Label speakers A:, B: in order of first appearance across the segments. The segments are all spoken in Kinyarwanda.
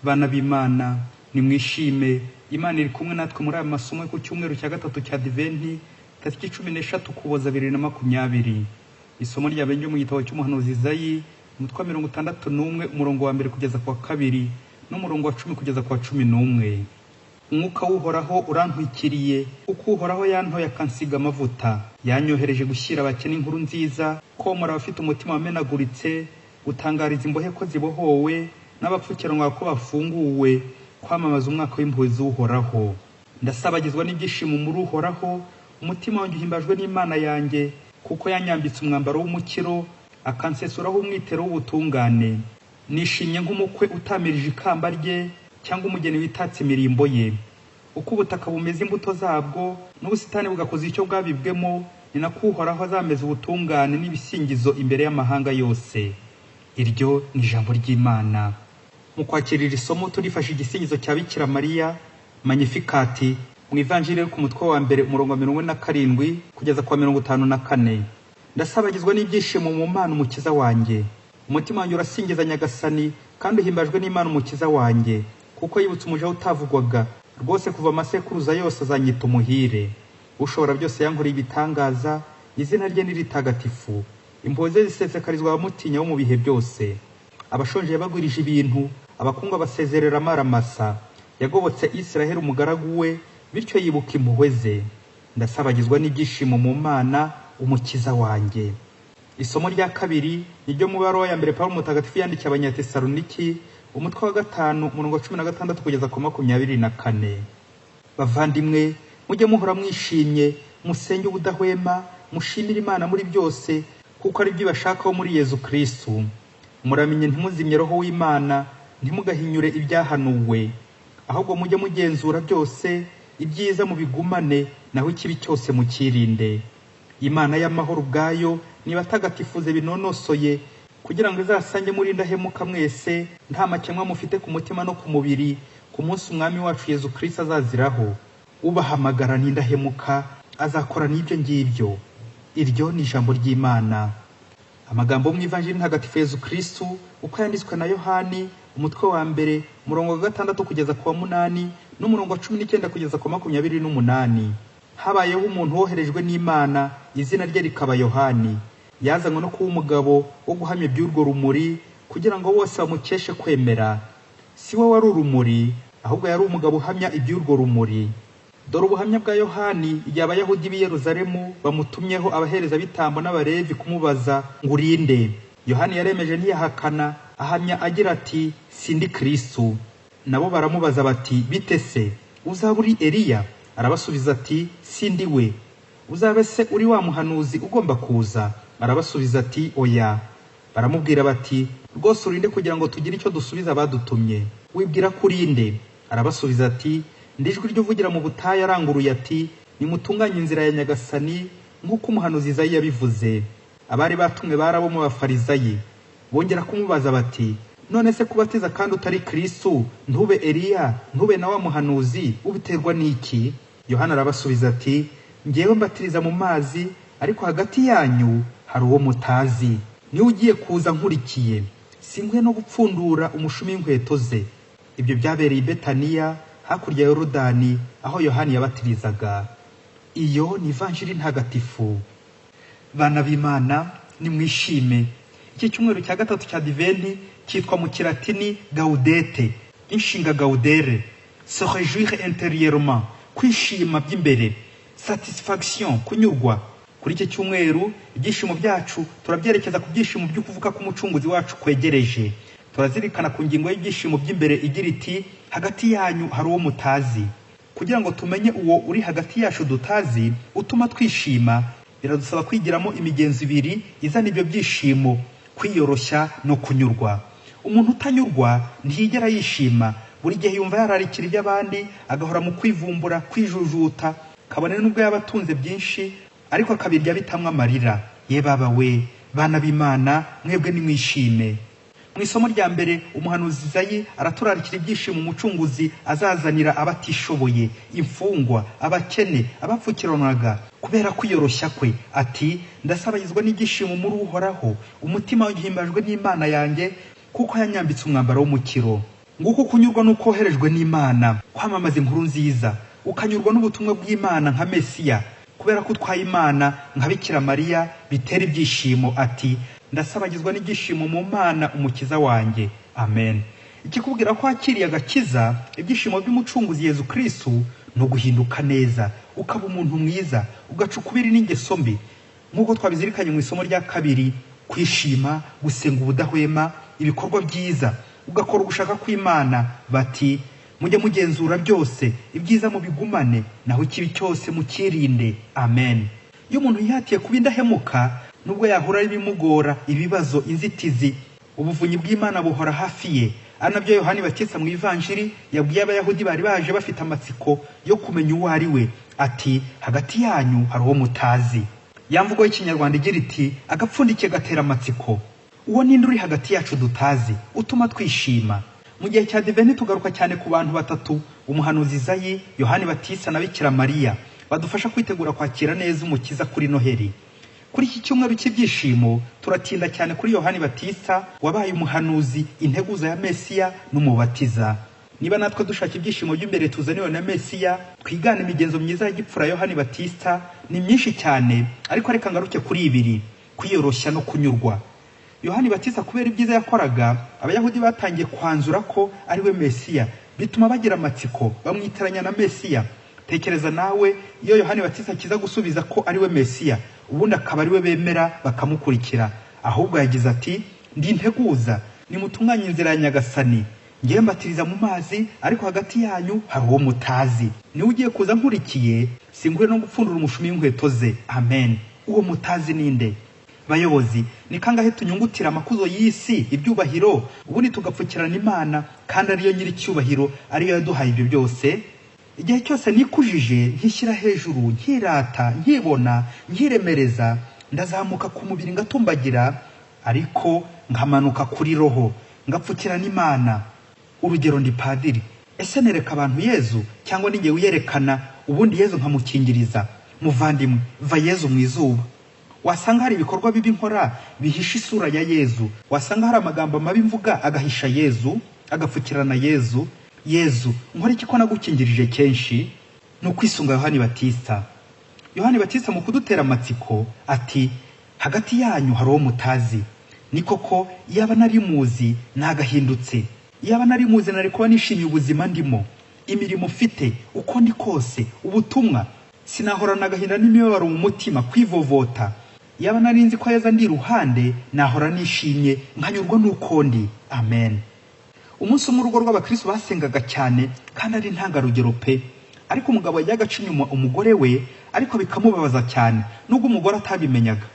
A: Bana b'Imana nimwishime, Imana iri kumwe natwe muri aya masomo ku cyumweru cya gatatu cya Adventi tariki 13 Ukuboza 2020. Isomo ryabenje mu gitabo cy'umuhanuzi Izayi umutwe wa 61 umurongo wa 1 kugeza kwa 2 n'umurongo wa 10 kugeza kwa 11. Umwuka w'Uhoraho urantwikiriye, kuko Uhoraho yantoye akansiga amavuta, yanyohereje gushyira abakene inkuru nziza, komora abafite umutima wamenaguritse, gutangariza imbohe ko zibohowe, n'abapfukiranwa ko bafunguwe, kwamamaza umwaka w'impuhwe z'Uhoraho. Ndasabagizwa n'ibyishimo muri Uhoraho, umutima wanjye uhimbajwe n'Imana yanjye, kuko yanyambitse umwambaro w'umukiro, akansesuraho umwitero w'ubutungane. Nishimye nk'umukwe utamirije ikamba rye, cyangwa umugeni witatse imirimbo ye. Uko ubutaka bumeze imbuto zabwo, n'ubusitani bugakoza icyo bwabibwemo, ni nako Uhoraho azameza ubutungane n'ibisingizo imbere y'amahanga yose. Iryo ni ijambo ry'Imana. Mu kwakirira isomo turifashe igisingizo cya Bikira Mariya Magnificat mu Ivanjiri ku mutwe wa 1 umurongo wa 47 kugeza kwa 54. Ndasabagizwa n'ibyishimo mu Mana umukiza wanjye. Umutima wanjye urasingiza Nyagasani, kandi uhimbajwe n'Imana umukiza wanjye, kuko yibutse umuja utavugwaga, rwose kuva amasekuruza yose azanyita umuhire. Ushobora byose yankoreye ibitangaza, izina rye ni ritagatifu. Impuhwe ze zisesekarizwa abamutinya bo mu bihe byose. Abashonje yabagwirije ibintu, abakungu basezerera amaramasa. Yagobotse Israheli umugaragu we, bityo yibuka impuhwe ze. Ndasabagizwa n'ibyishimo mu Mana umukiza wanjye. Isomo rya kabiri niryo mu baruwa ya mbere Pawulo mutagatifu yandikiye Abanyatesaloniki umutwe wa 5 umurongo wa 16 kugeza ku 24. Bavandimwe, mujye muhora mwishimye, musenge ubudahwema, mushimire Imana muri byose, kuko ari byo bashakaho muri Yezu Kristo. Muramenye ntimuzimye roho w'Imana, ntimugahinyure ibyahanuwe, ahubwo mujye mugenzura byose, ibyiza mubigumane, naho ikibi cyose mukirinde. Imana y'amahoro ubwayo nibatagatifuze binonosoye, kugira ngo izasange muri ndahemuka mwese, nta makemwa mufite ku mutima no ku mubiri, ku munsi umwami wacu Yezu Kristo azaziraho. Ubahamagara n'indahemuka azakora n'ibyo ngibyo. Iryo ni ijambo ry'Imana. Amagambo mu Ivanjiri ntagatifu Yezu Kristo uko yanditswe na Yohani umutwe wa 1 umurongo wa 6 kugeza ku wa 8 n'umurongo wa 19 kugeza ku 28. Habayeho umuntu woherejwe n'Imana, izina rye rikaba Yohani. Yazanywe no kuba umugabo wo guhamya iby'urwo rumuri, kugira ngo bose bamukeshe kwemera. Si we wari urumuri, ahubwo yari umugabo uhamya iby'urwo rumuri. Dore ubuhamya bwa Yohani igihe Abayahudi b'i Yerusalemu bamutumyeho abahereza bitambo n'abarevi kumubaza ngo urinde. Yohani yaremeje ntiyahakana, ahamya agira ati, sindi Kristo. Nabo baramubaza bati, bite se? Uzaba uri Eliya? Arabasubiza ati, sindi we. Uzabe se uri wa muhanuzi ugomba kuza? Arabasubiza ati, oya. Baramubwira bati, rwose urinde kugira ngo tugire icyo dusubiza abadutumye. Wibwira ko urinde? Arabasubiza ati, ndijwi ry'uvugira mu butayu aranguruye ati, nimutunganye inzira ya Nyagasani, nk'uko umuhanuzi Izayi yabivuze. Abari batumwe barabo mu Bafarisayi bongera kumubaza bati, none se kubatiza kandi utari Kristo, ntube Eliya, ntube na wa muhanuzi, ubiterwa n'iki? Yohana arabasubiza ati, ngewe mbatiriza mu mazi, ariko hagati yanyu hari uwo mutazi, niwe ugiye kuza nkurikiye, sinkwiye no gupfundura umushumi w'inkweto ze. Ibyo byabereye i Betaniya hakurya ya Yorodani, aho Yohani yabatirizaga. Iyo ni Ivanjiri ntagatifu. Bana b'Imana nimwishime. Iki cyumweru cya gatatu cya Adventi cyitwa mu Kilatini Gaudete, inshinga gaudere, se réjouir intérieurement, kwishima by'imbere, satisfaction, kunyurwa. Kuri iki cyumweru ibyishimo byacu turabyerekeza ku byishimo byo kuvuka k'umucunguzi wacu kwegereje. Turazirikana ku ngingo y'ibyishimo by'imbere igira iti, hagati yanyu hari uwo mutazi. Kugira ngo tumenye uwo uri hagati yacu dutazi utuma twishima, biradusaba kwigiramo imigenzo ibiri izana ibyo byishimo, kwiyoroshya no kunyurwa. Umuntu utanyurwa ntiyigera yishima, buri gihe yumva yararikira iby'abandi, agahora mu kwivumbura, kwijujuta, kabone n'ubwo yaba atunze byinshi, ariko akabirya bitamwe amarira. Ye baba we, bana b'Imana mwebwe nimwishime. Mu isomo rya mbere umuhanuzi Izayi araturarikira ibyishimo umucunguzi azazanira abatishoboye, imfungwa, abakene, abapfukiranaga, kubera kwiyoroshya kwe. Ati, ndasabagizwa n'ibyishimo muri Uhoraho, umutima uhimbajwe n'Imana yanjye, kuko yanyambitse umwambaro w'umukiro. nguko kunyurwa n'ukoherejwe n'Imana kwamamaza inkuru nziza, ukanyurwa n'ubutumwa bw'Imana nka Mesiya, kubera ko utwaye Imana nka Bikira Mariya bitera ibyishimo. Ati ndasabagizwa n'ibyishimo mu Mana umukiza wanjye. Amen. Ikikubwira ko wakiriye agakiza, ibyishimo by'umucunguzi Yezu Kristo, no guhinduka neza, ukaba umuntu mwiza, ugaca ukubiri n'ingeso mbi. Nk'uko twabizirikanye mu isomo rya kabiri, kwishima, gusenga ubudahwema, ibikorwa byiza, ugakora ugushaka kw'Imana. Bati mujye mugenzura byose, ibyiza mubigumane, naho ikibi cyose mukirinde. Amen. Iyo umuntu yihatiye kuba indahemuka, nubwo yahura n'ibimugora, ibibazo, inzitizi, ubuvunyi bw'Imana buhora hafi ye. Anabyo Yohani Batista mu Ivanjiri yabwiye abayahudi bari baje bafite amatsiko yo kumenya uwo ari we. Ati hagati yanyu hari uwo mutazi. Yamvugo y'ikinyarwanda igira iti agapfundikiye gatera amatsiko. Uwo ninde uri hagati yacu dutazi utuma twishima? Mu gihe cya Advent tugaruka cyane ku bantu batatu, umuhanuzi Izayi, Yohani Batista na Bikira Mariya, badufasha kwitegura kwakira neza umukiza kuri Noheli. Kuri iki cyumweru cy'ibyishimo turatinda cyane kuri Yohani Batista wabaye umuhanuzi, integuza ya Mesiya n'umubatiza. Niba natwe dushaka ibyishimo by'imbere tuzaniwe na Mesiya, twigana imigenzo myiza ya gipfura Yohani Batista. Ni myinshi cyane, ariko reka ngaruke kuri ibiri: kwiyoroshya no kunyurwa. Yohani Batista kubera ibyiza yakoraga, abayahudi batangiye kwanzura ko ari we Mesiya, bituma bagira amatsiko, bamwitiranya na Mesiya. Tekereza nawe iyo Yohani Batista kiza gusubiza ko ari we Mesiya, ubundi akaba ari we bemera bakamukurikira. Ahubwo yagize ati ndi integuza, nimutunganye inzira ya Nyagasani, ngiye mbatiriza mu mazi, ariko hagati yanyu hari uwo mutazi. Niwe ugiye kuza nkurikiye, singure no gupfundura umushumi w'inkweto ze. Amen. Uwo mutazi ninde? Bayobozi, ni kangahe tunyungutira amakuzo y'isi, ibyubahiro, ubundi tugapfukirana Imana kandi ariyo nyiri cyubahiro, ariyo yaduhaye ibyo byose. Igihe cyose nikujije, nkishyira hejuru, nkirata, nkibona, nkiremereza, ndazamuka ku mubiri ngatumbagira, ariko nkamanuka kuri roho, ngapfukirana Imana. Urugero, ndi padiri, ese nereka abantu Yezu cyangwa ninjye wiyerekana, ubundi Yezu nkamukingiriza? Muvandimwe, va Yezu mu izuba. Wasanga hari ibikorwa bibi nkora bihisha isura ya Yezu, wasanga hari amagambo mabi mvuga agahisha Yezu, agapfukirana Yezu. Yezu, nkora iki ko nagukingirije kenshi? No kwisunga Yohani Batista. Yohani Batista mu kudutera amatsiko ati hagati yanyu hari uwo mutazi. Ni koko yaba nari muzi nagahindutse, yaba nari muzi nari kuba nishimiye ubuzima ndimo, imirimo ufite, uko ndi kose, ubutumwa, sinahorana agahinda n'imibabaro mu mutima, kwivovota. Yaba nari nzi ko Yezu ndi iruhande, nahora nishimye nkanyurwa n'uko ndi. Amen. Umunsi umwe urugo rw'abakristo basengaga cyane kandi ari ntangarugero pe, ariko umugabo yajyaga aca inyuma umugore we, ariko bikamubabaza cyane nubwo umugore atabimenyaga.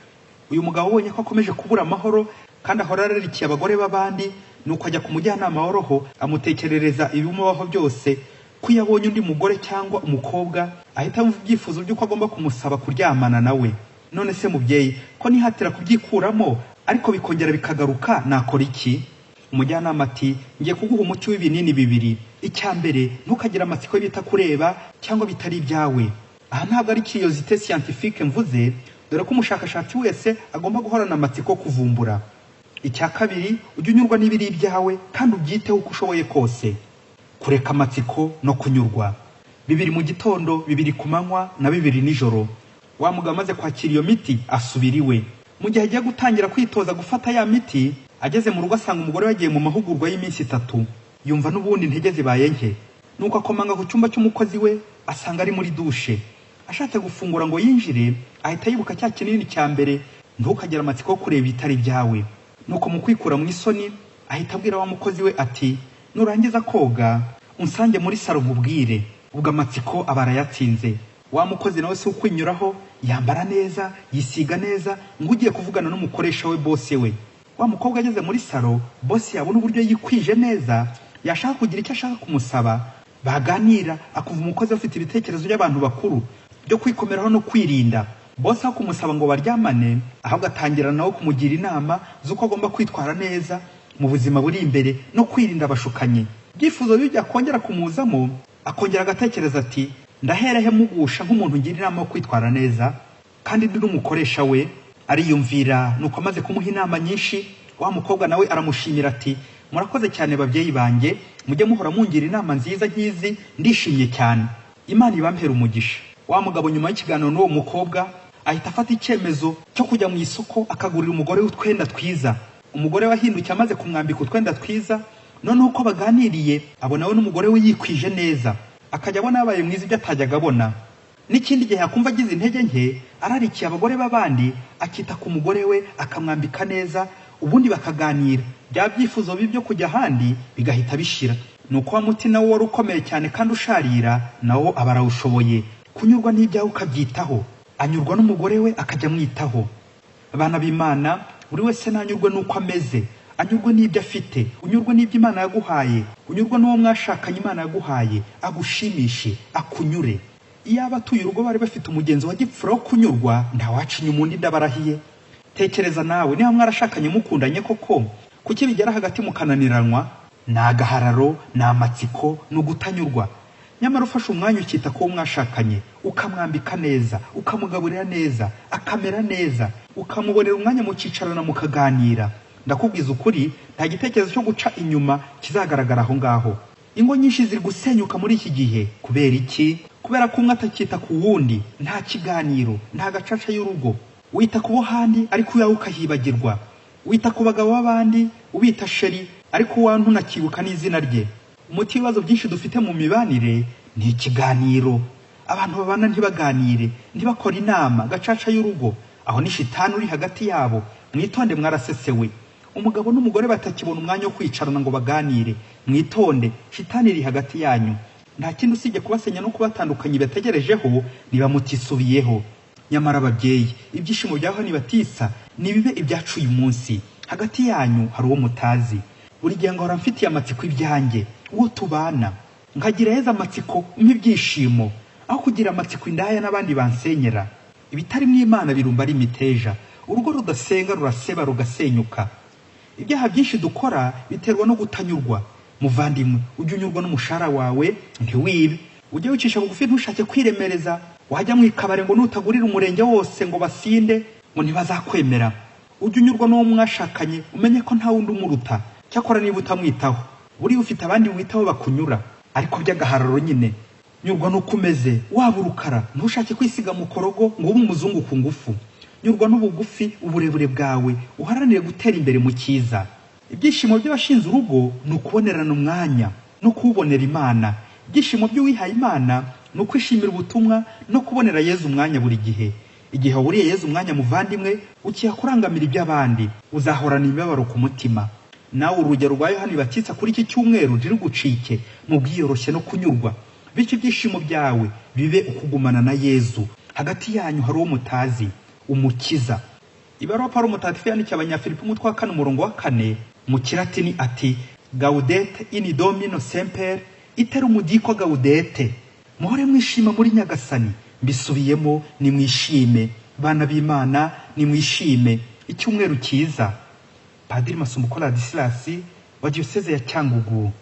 A: Uyu mugabo abonye ko akomeje kubura amahoro kandi ahora ararikiye abagore b'abandi, nuko ajya ku mujyanama w'roho amutekerereza ibimubaho byose, ko yabonye undi mugore cyangwa umukobwa ahita yumva ibyifuzo by'uko agomba kumusaba kuryamana nawe. None se mubyeyi, ko nihatira kubyikuramo ariko bikongera bikagaruka, nakora iki? Umujyanama ati ngiye kuguha umuti w'ibinini bibiri. Icya mbere, ntukagira amatsiko bita kureba cyangwa bitari ibyawe. Aha ntabwo ari curiosité scientifique mvuze, dore ko umushakashatsi wese agomba guhorana amatsiko kuvumbura. Icya kabiri, ujye unyurwa n'ibiri ibyawe kandi ubyiteho uko ushoboye kose. Kureka amatsiko no kunyurwa. Bibiri mu gitondo, bibiri ku manywa na bibiri nijoro. Wa mugabo amaze kwakira iyo miti asubira iwe. Mu gihe agiye gutangira kwitoza gufata ya miti, ageze mu rugo asanga umugore yagiye mu mahugurwa y'iminsi 3. Yumva n'ubundi intege zibaye nke, nuko akomanga ku cyumba cy'umukozi we, asanga ari muri dushe. Ashatse gufungura ngo yinjire, ahita yibuka cya kinini cya mbere, ntukagira amatsiko kureba bitari byawe. Nuko mu kwikura mu isoni, ahita abwira wa mukozi we ati nurangiza koga unsange muri saro nkubwire. Ubwo amatsiko abarayatsinze. Wa mukozi nawe se ukwinyuraho, yambara neza, yisiga neza, ngo ugiye kuvugana n'umukoresha we, boss we. Wa mukobwa ageze muri saro, boss yabona uburyo yikwije neza, yashaka kugira icyo ashaka kumusaba, baganira, akuva umukozi afite ibitekerezo by'abantu bakuru byo kwikomeraho no kwirinda. Boss aho kumusaba ngo baryamane, ahubwo atangira nawe kumugira inama z'uko agomba kwitwara neza mu buzima buri imbere no kwirinda abashukanye. Byifuzo bijya kongera kumuzamo, akongera agatekereza ati ndaherehe mugusha nk'umuntu ngira inama yo kwitwara neza kandi ndi n'umukoresha we. Ariyumvira, nuko amaze kumuha inama nyinshi, wa mukobwa nawe aramushimira ati murakoze cyane babyeyi banjye, mujye muhora mungira inama nziza nk'izi, ndishimye cyane. Imana ibampera umugisha. Wa mugabo nyuma y'ikiganiro n'uwo mukobwa ahita afata icyemezo cyo kujya mu isoko akagurira umugore w'utwenda twiza. Umugore wahindukiye amaze kumwambika utwenda twiza, noneho uko baganiriye abona we n'umugore we yikwije neza, akajya abona yabaye mwiza ibyo atajyaga abona. N'ikindi gihe yakumva agize intege nke, ararikiye abagore b'abandi akita ku mugore we akamwambika neza, ubundi bakaganira. Bya byifuzo bibi byo kujya ahandi bigahita bishira. Nuko wa muti nawo wari ukomeye cyane kandi usharira, nawo aba arawushoboye. Kunyurwa n'ibyawe ukabyitaho, anyurwa n'umugore we akajya amwitaho. Abana b'Imana, buri wese nanyurwe n'uko ameze, anyurwe n'ibyo afite, unyurwe n'ibyo Imana yaguhaye, unyurwe n'uwo mwashakanye Imana yaguhaye, agushimishe, akunyure. Iyo abatuye urugo bari bafite umugenzi wa gipfura wo kunyurwa, ntawacinya umundi ndabarahiye. Tekereza nawe, niba mwarashakanye mukundanye koko, kuki bigera hagati mukananiranwa? Ni agahararo, ni amatsiko, ni ugutanyurwa. Nyamara ufashe umwanya ukita ko mwashakanye, ukamwambika neza, ukamugaburira neza, akamera neza, ukamubonera umwanya mukicarana mukaganira, ndakubwiza ukuri, nta gitekerezo cyo guca inyuma kizagaragara aho ngaho. Ingo nyinshi ziri gusenyuka muri iki gihe. Kubera iki? Kubera ko umwe atakita ku wundi, nta kiganiro, nta gacaca y'urugo. Wita ku bo handi ariko uyawe ukahibagirwa. Wita ku bagabo b'abandi ubita sheri ariko uwawe ntunakibuka n'izina rye. Umuti w'ibibazo byinshi dufite mu mibanire ni ikiganiro. Abantu babana ntibaganire, ntibakora inama, gacaca y'urugo. Aho ni shitani uri hagati yabo. Mwitonde mwarasesewe. Umugabo n'umugore batakibona umwanya wo kwicarana ngo baganire. Mwitonde, shitani iri hagati yanyu. Nta kindi usibye kubasenya no kubatandukanya bategerejeho, niba mutisubiyeho. Nyamara ababyeyi, ibyishimo byaho nibatisa nibibe ibyacu uyu munsi. Hagati yanyu hari uwo mutazi. Buri gihe ngahora mfitiye amatsiko ibyanjye, uwo tubana. Nkagira heza amatsiko nk'ibyishimo, aho kugira amatsiko indaya n'abandi bansenyera. Ibitari mu Imana birumba ari imiteja. Urugo rudasenga ruraseba rugasenyuka. Ibyaha byinshi dukora biterwa no gutanyurwa. Muvandimwe, ujye unyurwa n'umushahara wawe, ntiwibe. Ujye wicisha bugufi ntushake kwiremereza. Wajya mu ikabare ngo nutagurira umurenge wose ngo basinde, ngo ntibazakwemera. Ujye unyurwa n'uwo mwashakanye, umenye ko nta wundi umuruta. Cyakora niba utamwitaho, buri ufite abandi witaho bakunyura, ariko by'agahararo nyine. Nyurwa n'uko umeze, waba urukara, ntushake kwisiga mu korogo ngo ube umuzungu ku ngufu. Nyurwa n'ubugufi, uburebure bwawe, uharanire gutera imbere mu cyiza. Ibyishimo by'abashinze urugo ni ukubonerana umwanya no kuwubonera Imana. Ibyishimo by'uwihaye Imana ni ukwishimira ubutumwa no kubonera Yezu umwanya buri gihe. Igihe waburiye Yezu umwanya muvandimwe, ukiha kurangamira iby'abandi, uzahorana imibabaro ku mutima. Nawe urugero rwa Yohani Batista kuri iki cyumweru ntirugucike mu bwiyoroshye no kunyurwa. Bityo ibyishimo byawe bibe ukugumana na Yezu. Hagati yanyu hari uwo mutazi, Umukiza. Ibaruwa Pawulo Mutagatifu yandikiye Abanyafilipi umutwe wa 4 mu Kilatini ati: Gaudete in Domino semper iterum dico gaudete. Muhore mwishima muri Nyagasani. Mbisubiyemo, ni mwishime. Bana b'Imana, ni mwishime. Icyumweru cyiza. Padiri Masumbuko Ladislas wa Diocese ya Cyangugu.